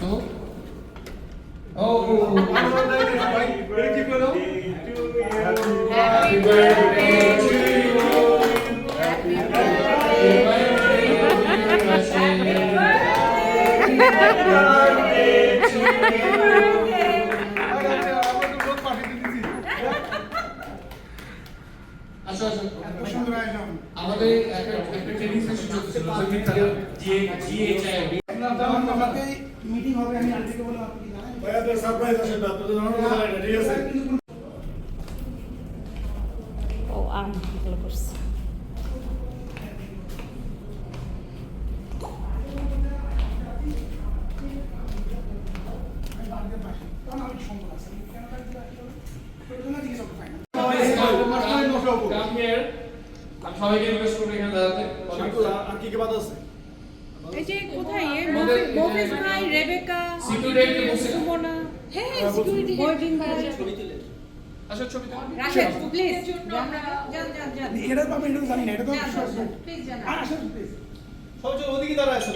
Oh. Oh. Happy birthday to you. Happy birthday to you. Happy birthday to you. আসো আসো আমাদের একটা training session চলছিল GHI আমাকে মিটিং হবে আমি আন্টিকে বলে আপনি জানেন ভাইয়া তো সারপ্রাইজ আছে তো আপনাদের জানানো কথা না ঠিক আছে ও ভালো করছে সবাইকে রিকোয়েস্ট করব এখানে দাঁড়াতে আর কি কি বাদ আছে এই যে কোথায় মোফিজ ভাই রেবেকা সিকিউরিটি বসে সুমনা হ্যাঁ সিকিউরিটি বোর্ডিং ভাই ছবি তুলে আসো ছবি তুলে রাশেদ প্লিজ যান এটা তো আমি এটা জানি না এটা তো প্লিজ জানা আসুন প্লিজ সব যে ওদিকে দাঁড়া আছে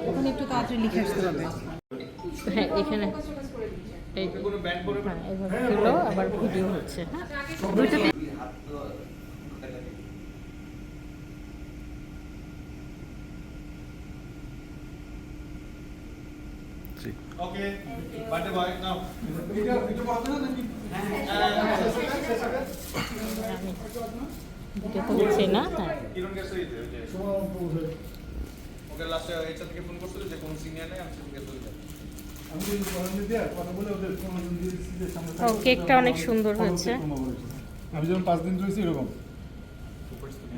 ওখানে একটু তাড়াতাড়ি লিখে আসতে হবে হ্যাঁ এখানে কোনো ব্যান্ড করে এইভাবে হলো আবার ভিডিও হচ্ছে দুইটাতে ওকে বার্থডে বয় নাও এটা বলতে না নাকি ভিডিও তো হচ্ছে না হ্যাঁ কিরণ গেছে এই যে ওকে লাস্টে এইচআর থেকে ফোন করছিল যে কোন সিনিয়র নেই আমি সেদিকে চলে যাব আমি যদি পড়ানো দিয়ে কথা বলে ওদের কোনো দিন দিয়ে সিধে সামনে ও কেকটা অনেক সুন্দর হয়েছে আমি যখন 5 দিন রয়েছি এরকম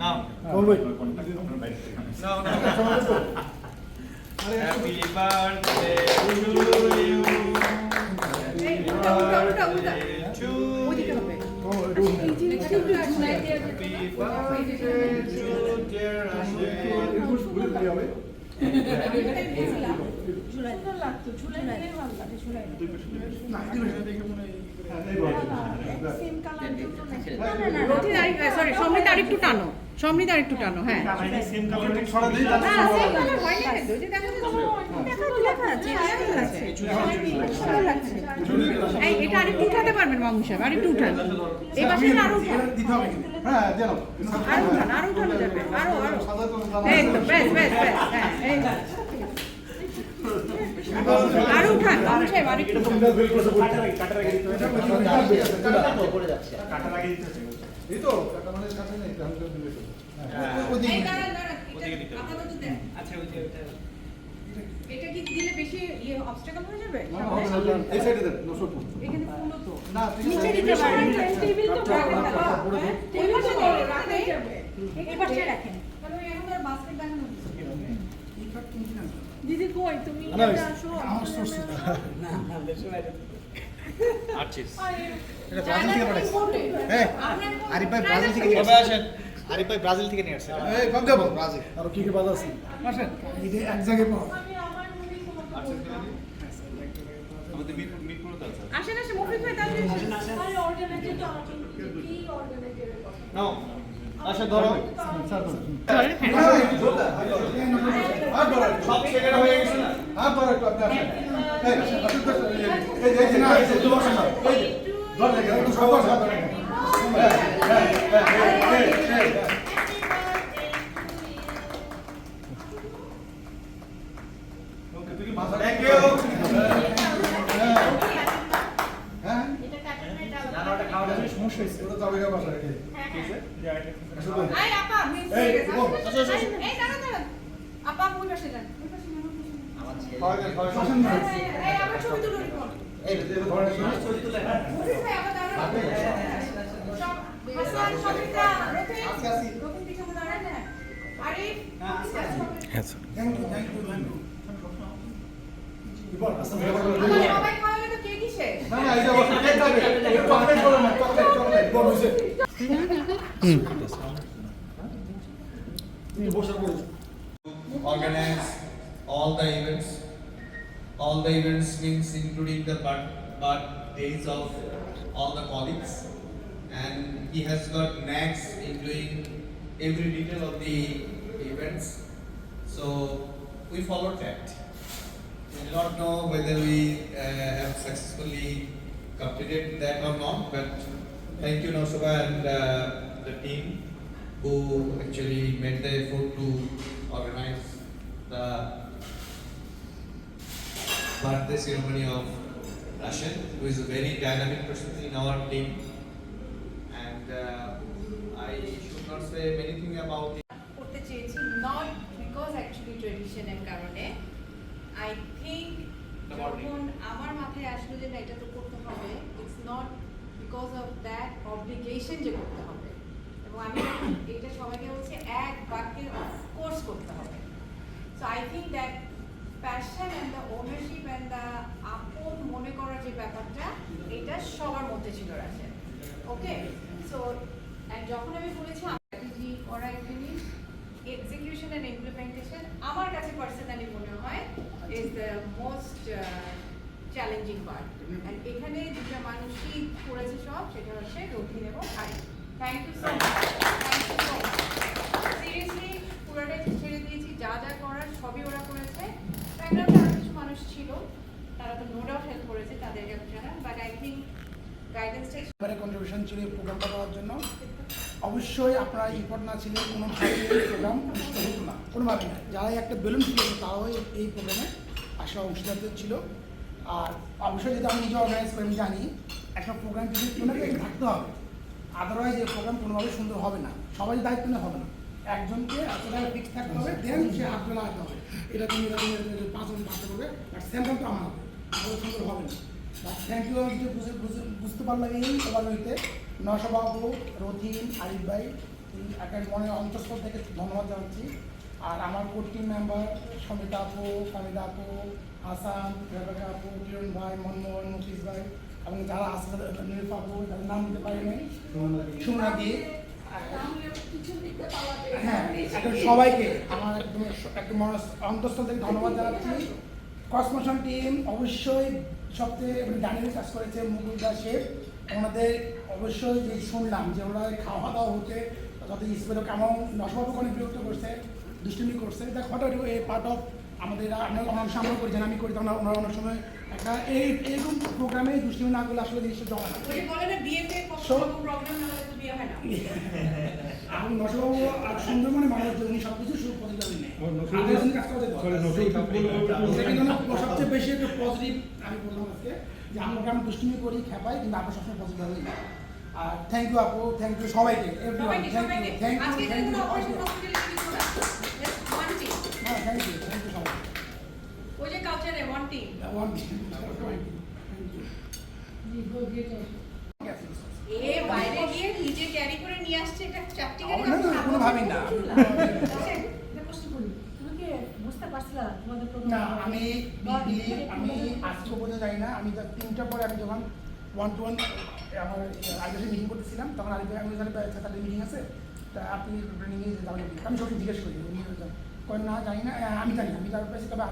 নাও বলবই নাও happy birthday to you sorry সমৃদ্ধ আরেকটু টানো সমৃদ্ধ আরেকটু টানো হ্যাঁ সেম কালার ছড়া দেই এটা আরেকটু উঠাতে পারবেন মামু সাহেব আরেকটু উঠান এই পাশে আরো দিতে হবে হ্যাঁ জানো আরো উঠানো যাবে আরো এই তো বেশ হ্যাঁ এই আরো উঠান মামু সাহেব আরেকটু কাটার আগে দিতে এই তো কাটা মানে কাটা নেই আমি তো দিবে এই দাঁড়ান আপাতত দেন আচ্ছা এটা কি দিলে বেশি অবস্টাকল হয়ে যাবে এই সাইডে দেন 900 এখানে ফুলও তো না নিচে দিতে পারেন টেবিল তো টেবিল তো রাখতে যাবে এই পাশে রাখেন কারণ এখন আর বাস্কেট দেখানো দিদি কই তুমি আসো আমার সোর্স না আচ্ছা এটা ব্রাজিল থেকে পাঠাইছে হ্যাঁ আরিফ ভাই ব্রাজিল থেকে নিয়ে কবে আসেন আরিফ ভাই ব্রাজিল থেকে নিয়ে আসছে এই কম দেব ব্রাজিল আর কি কি বাদ আছে আসেন এটা এক জায়গায় পাও আমাদের মিরপুরে আছে আসেন মুফিদ ভাই তাহলে আরে অর্গানাইজার তো আমাকে কি অর্গানাইজার নাও আচ্ছা ধরো আর ধরো সব সেকেন্ড হয়ে গেছে না আর ধরো একটু আপনি আসেন এই না এই যে বসেন না এই ধর দেখেন একটু সব বসেন থ্যাংক ইউ হ্যাঁ এটা কাটুন এটা জানাটা খাওয়া যাবে সমস্যা হইছে ওটা যাবে না বাসা রেখে এই আপা মিস হয়ে গেছে এই দাঁড়ান আপা ওই পাশে যান ওই পাশে খাওয়া যাবে খাওয়া বসেন না এই আমরা ছবি তুলে নিব এই ধরে ছবি তুলে মুফিদ ভাই আবার দাঁড়ান সব হাসান সবিতা রফিক রফিক পিছনে দাঁড়ান না আরিফ থ্যাংক ইউ বল আসলে সবাই খাওয়ালে তো কে কিসে না না এই যে বসে কেক খাবে চকলেট বলো না চকলেট বল হইছে তুমি বসে পড়ো organize all the events means including the birthdays of all the colleagues, and he has got knacks in doing every detail of the events. So we followed that. We do not know whether we have successfully completed that or not, but thank you Noshoba and the team who actually made the effort to organize the birthday ceremony of Rashid, who is a very dynamic person in our team. And I should not say many things about it. করতে চেয়েছি not because actually ট্রেডিশনের কারণে I think যখন আমার মাথায় আসলো যে না এটা তো করতে হবে it's not because of that obligation যে করতে হবে এবং আমি এটা সবাইকে বলছি এক বাক্যে অফকোর্স করতে হবে so I think that passion and the ownership and the আপন মনে করার যে ব্যাপারটা এটা সবার মধ্যে ছিল রাশেদ ওকে সো যখন আমি বলেছি স্ট্র্যাটেজি করা এক জিনিস এক্সিকিউশন অ্যান্ড ইমপ্লিমেন্টেশন আমার কাছে পার্সোনালি মনে হয় is the most challenging part and এখানে দুটা মানুষই করেছে সব সেটা হচ্ছে রথিন এবং Hari thank you so much thank you so much seriously পুরোটাই ছেড়ে দিয়েছি যা যা করার সবই ওরা করেছে ব্যাকগ্রাউন্ডে আরও কিছু মানুষ ছিল তারা তো নো ডাউট হেল্প করেছে তাদেরকে আমি জানাই বাট আই থিঙ্ক গাইডেন্সটা এবারে কন্ট্রিবিউশন ছিল এই প্রোগ্রামটা করার জন্য অবশ্যই আপনারা ইম্পর্ট না ছিলেন কোনোভাবে এই প্রোগ্রাম অনুষ্ঠিত হতো না কোনোভাবে না যারা একটা বেলুন ছিল তারাও এই প্রোগ্রামে আসা অংশীদার ছিল আর অবশ্যই যদি আমি নিজে অর্গানাইজ করে আমি জানি একটা প্রোগ্রাম যদি ওনাকে থাকতে হবে আদারওয়াইজ এই প্রোগ্রাম কোনোভাবে সুন্দর হবে না সবাই দায়িত্ব নিয়ে হবে না একজনকে এতটা ফিক্স থাকতে হবে দেন সে হাত বেলা আনতে হবে এটা তুমি পাঁচজন থাকতে হবে আর সেন্টার তো আমার হবে তাহলে সুন্দর হবে না থ্যাংক ইউ আমি বুঝতে পারলাম এই ওভারওয়েতে নশবাবু রথিন আরিফ ভাই একটা মনে অন্তঃস্থল থেকে ধন্যবাদ জানাচ্ছি আর আমার কোর টিম মেম্বার সমিতা আপু কামিদা আপু হাসান রেবেকা আপু কিরণ ভাই মনমোহন মুফিজ ভাই এবং যারা আসছে নীল আপু তাদের নাম দিতে পারি নাই সুমনা দিয়ে হ্যাঁ এখন সবাইকে আমার একদম অন্তঃস্থল থেকে ধন্যবাদ জানাচ্ছি কসমোশন টিম অবশ্যই সবচেয়ে ডাইনামিক কাজ করেছে মুকুলদা শেফ ওনাদের অবশ্যই যে শুনলাম যে ওরা খাওয়া দাওয়া হতে তাদের স্পেল কেমন নশবাবু অনেক বিরক্ত করছে দুষ্টুমি করছে দেখ হঠাৎ এই পার্ট অফ আমাদের আমরা অনেক সামনে করি যেন আমি করি তখন ওনারা অনেক সময় একটা এইরকম প্রোগ্রামে দুষ্টুমি না করলে আসলে জিনিসটা জমা না এবং নশবাবু আর সুন্দরবনে মানুষ উনি সব কিছু শুরু করে যাবেন কাজ করতে সবচেয়ে বেশি একটু পজিটিভ আমি বললাম আজকে যে আমরা আমি দুষ্টুমি করি খেপাই কিন্তু আমরা সবসময় পজিটিভ হই না আর থ্যাংক ইউ আপু থ্যাংক ইউ সবাইকে everyone thank you thank you thank you হ্যাঁ থ্যাংক ইউ সবাই ওই যে কালচারে ওয়ান টিম এ বাইরে গিয়ে নিজে ক্যারি করে নিয়ে আসছে এটা চাপটি করে কোনো ভাবি না না আমি আজকে পর্যন্ত যাই না আমি 3টার পরে আমি যখন 1-to-1 আমার আইডিতে মিটিং করতেছিলাম তখন আরিফ ভাই আমি জানি তাদের মিটিং আছে তা আপনি ট্রেনিংয়ে যাবেন আমি সবকে জিজ্ঞেস করি উনি কয় না জানি না আমি জানি আমি যাওয়ার পেয়েছি তবে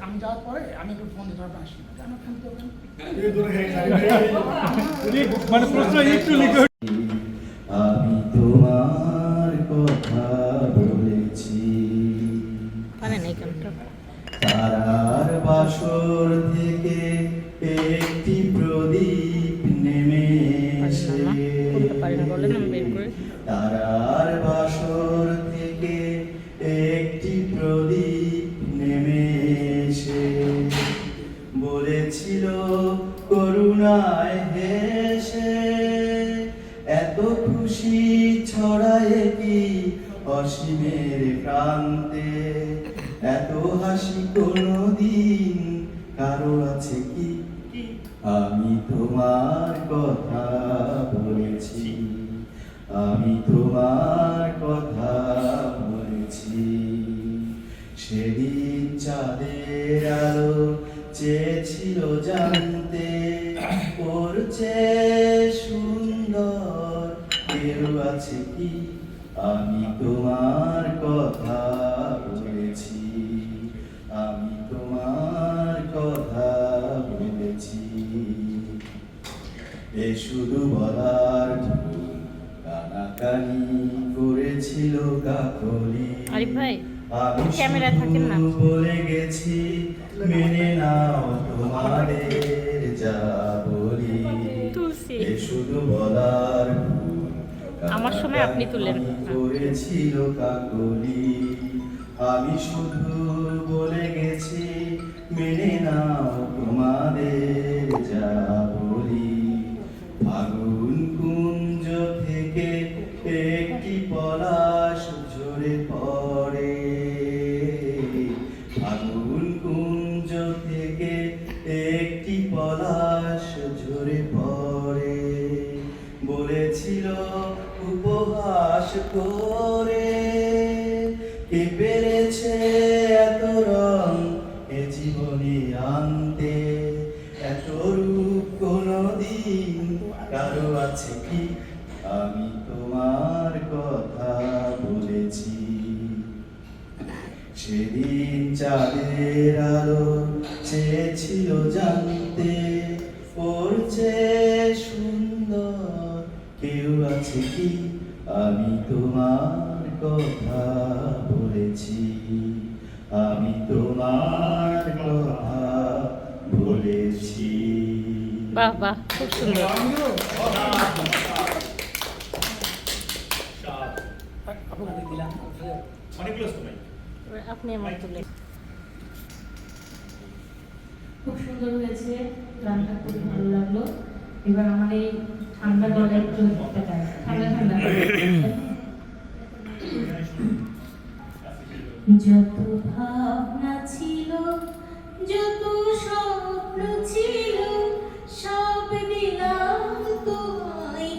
আমি যাওয়ার পরে আমি একটু ফোন দিতে পারবো আসি আমার ফোন করবেন মানে প্রশ্ন একটু লিখে আমি তোমার কথা বলেছি তারার বাসর থেকে একটি প্রদীপ নেমে এসে তারার বাসর থেকে একটি প্রদীপ নেমে এসে বলেছিল করুণায় হেসে এত খুশি ছড়ায় কি অসীমের প্রান্তে এত হাসি কোনদিন কারো আছে কি আমি তোমার কথা বলেছি আমি তোমার কথা বলেছি সেদিন চাঁদের আলো চেয়েছিল জানতে ওর চেয়ে সুন্দর কেউ আছে কি আমি তোমার কথা বলেছি আমি তোমার কথা বলেছি এ শুধু বলার কানাকানি করেছিল কাকলি। আরিফ ভাই, আমি ক্যামেরায় থাকেন না। শুধু বলে গেছি মেনে নাও তোমাদের যা বলি। তুলসী। এ শুধু বলার আমার সময় আপনি তুলেন। করেছিল কাকলি। আমি শুধু বলে গেছি মেনে নাও তোমাদের যা বলি। ফাগুন কুঞ্জ থেকে একটি পলাশ ঝরে পড়ে। ফাগুন কুঞ্জ থেকে একটি পলাশ ঝরে পড়ে। বলেছিল উপহাস করে, কে পেরেছে এত রং এ জীবনে আনতে। এত রূপ কোনদিন কারো আছে কি? আমি তোমার কথা বলেছি। সেদিন চাঁদের আলো চেয়েছিল জানতে, ওর চেয়ে সুন্দর কেউ আছে কি? আমি তোমার কথা বলেছি। আমি তোমার কথা বলেছি। বাহ বাহ, খুব সুন্দর। আপনি আমার তুলেন। খুব সুন্দর হয়েছে, গানটা খুব ভালো লাগলো। এবার আমার এই ঠান্ডা গলায় একটু ঠান্ডা ঠান্ডা যত ভাবনা ছিল, যত স্বপ্ন ছিল, সব দিলাম তোমায়,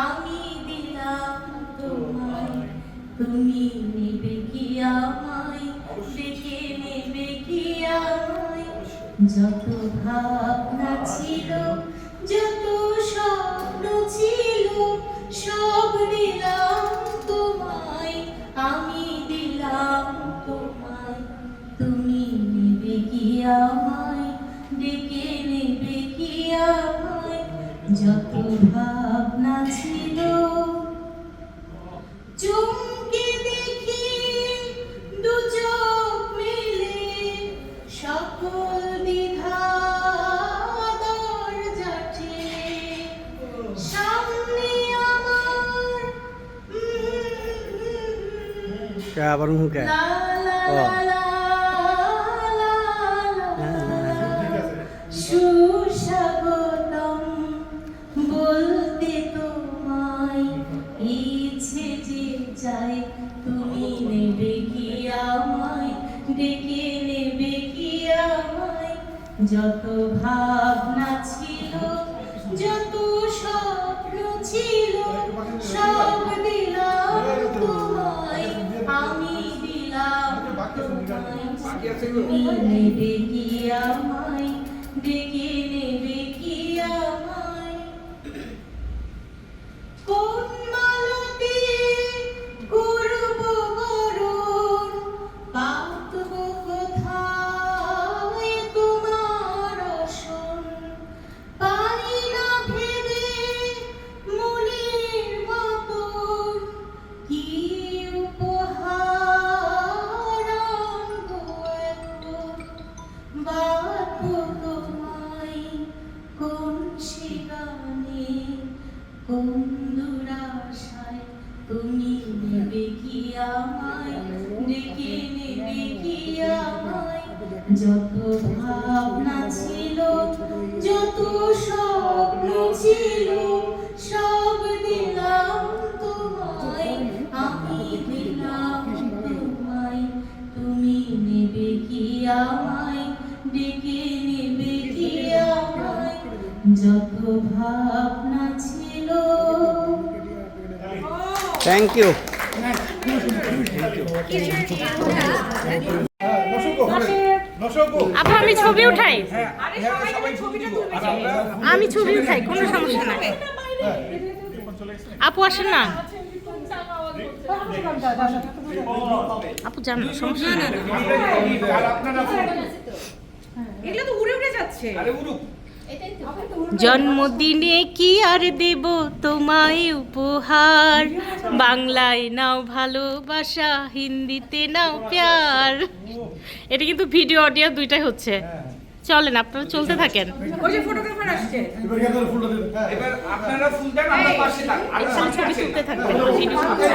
আমি দিলাম তোমায়। তুমি নেবে কি আমায়, ডেকে নেবে কি আমায়? যত ভাবনা ছিল, যত স্বপ্ন ছিল, সব দিলাম তোমায়, আমি দিলাম তোমায়। তুমি নেবে কি আমায়, ডেকে নেবে কি আমায়? যত ভাবনা ছিল, চমকে দেখি দু চোখ মেলে, সকল দ্বিধা দরজা ঠেলে, সামনে আমার লা লা লা লা লা লা। সুস্বাগতম বলতে তোমায়, ইচ্ছে যে চাই, তুমি নেবে কি আমায়, ডেকে নেবে কি আমায়? যত ভাবনা ছিল, যত স্বপ্ন ছিল, সব দিলাম তোমায়, আমি দিলাম তোমায়। তুমি নেবে কি আমায়, ডেকে নেবে কি আমায়? কোন মালতে করব বরণ, পাতব কোথায় তোমার আসন? পারি না ভেবে মনের মতন, কি উপহার আনবো এখন? বাঁধবো তোমায় কোন সে গানে, কোন দুরাশায়? তুমি নেবে কি আমায়, ডেকে নেবে কি আমায়? যত ভাবনা ছিল, যত স্বপ্ন ছিল, সব দিলাম তোমায়, আমি দিলাম তোমায়। তুমি নেবে কি আমায়, ডেকে নেবে কি আমায়? যত ভাবনা ছিল। Thank you. আপু আমি ছবি উঠাই, আমি ছবি উঠাই, কোনো সমস্যা নাই। আপু আসেন না, আপু যান না, সমস্যা নাই। এগুলো তো উড়ে উড়ে যাচ্ছে। আরে উড়ুক। জন্মদিনে কি আর দেব তোমায় উপহার, বাংলায় নাও ভালোবাসা, হিন্দিতে নাও প্যার। এটা কিন্তু ভিডিও অডিও দুইটাই হচ্ছে। চলেন আপনারা চলতে থাকেন। এবার আপনারা ফুল দেন, আমরা পাশে থাকি। এখানে ছবি তুলতে থাকবেন, ভিডিও তুলতে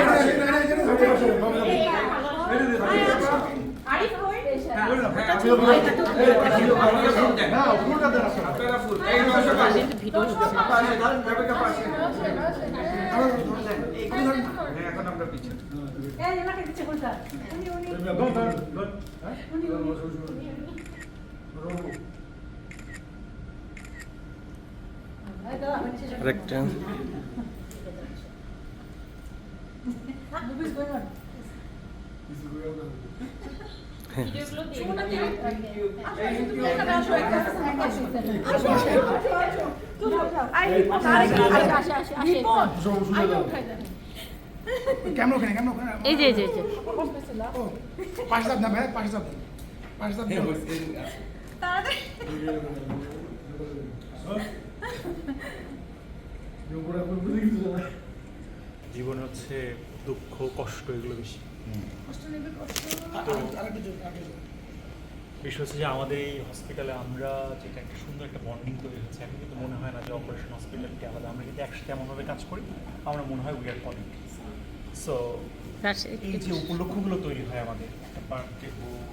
আপনারা ফুল এই পাশে পাশে ভিডিও হচ্ছে। এখন আমরা পিছনে কেমন ওখানে কেমন ওখানে এই যে এই যে এই যে। ও পাঁচ দাব না ভাই, পাঁচ দাব পাঁচ দাব জীবন হচ্ছে দুঃখ কষ্ট এগুলো বেশি। বিষয় হচ্ছে যে আমাদের এই হসপিটালে আমরা যেটা একটা সুন্দর একটা বন্ডিং তৈরি হচ্ছে, এখন কিন্তু মনে হয় না যে অপারেশন হসপিটালটি আলাদা। আমরা কিন্তু একসাথে এমনভাবে কাজ করি, আমরা মনে হয় উই আর কলিগ। সো এই যে উপলক্ষগুলো তৈরি হয় আমাদের, একটা বার্থডে হোক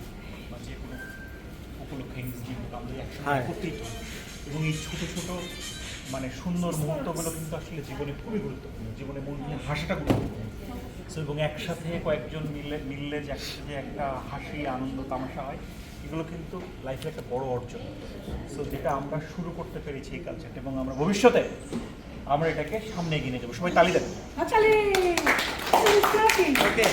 বা যে কোনো উপলক্ষে এনগেজমেন্ট হোক, আমরা একসাথে করতেই পারি। এবং এই ছোটো ছোটো মানে সুন্দর মুহূর্তগুলো কিন্তু আসলে জীবনে খুবই গুরুত্বপূর্ণ, জীবনে মন দিয়ে হাসাটা গুরুত্বপূর্ণ। সো এবং একসাথে কয়েকজন মিললে যে একসাথে যে একটা হাসি আনন্দ তামাশা হয়, এগুলো কিন্তু লাইফে একটা বড় অর্জন। সো যেটা আমরা শুরু করতে পেরেছি এই কালচারটা, এবং আমরা ভবিষ্যতে আমরা এটাকে সামনে এগিয়ে নিয়ে যাবো। সবাই তালি দেন। Okay.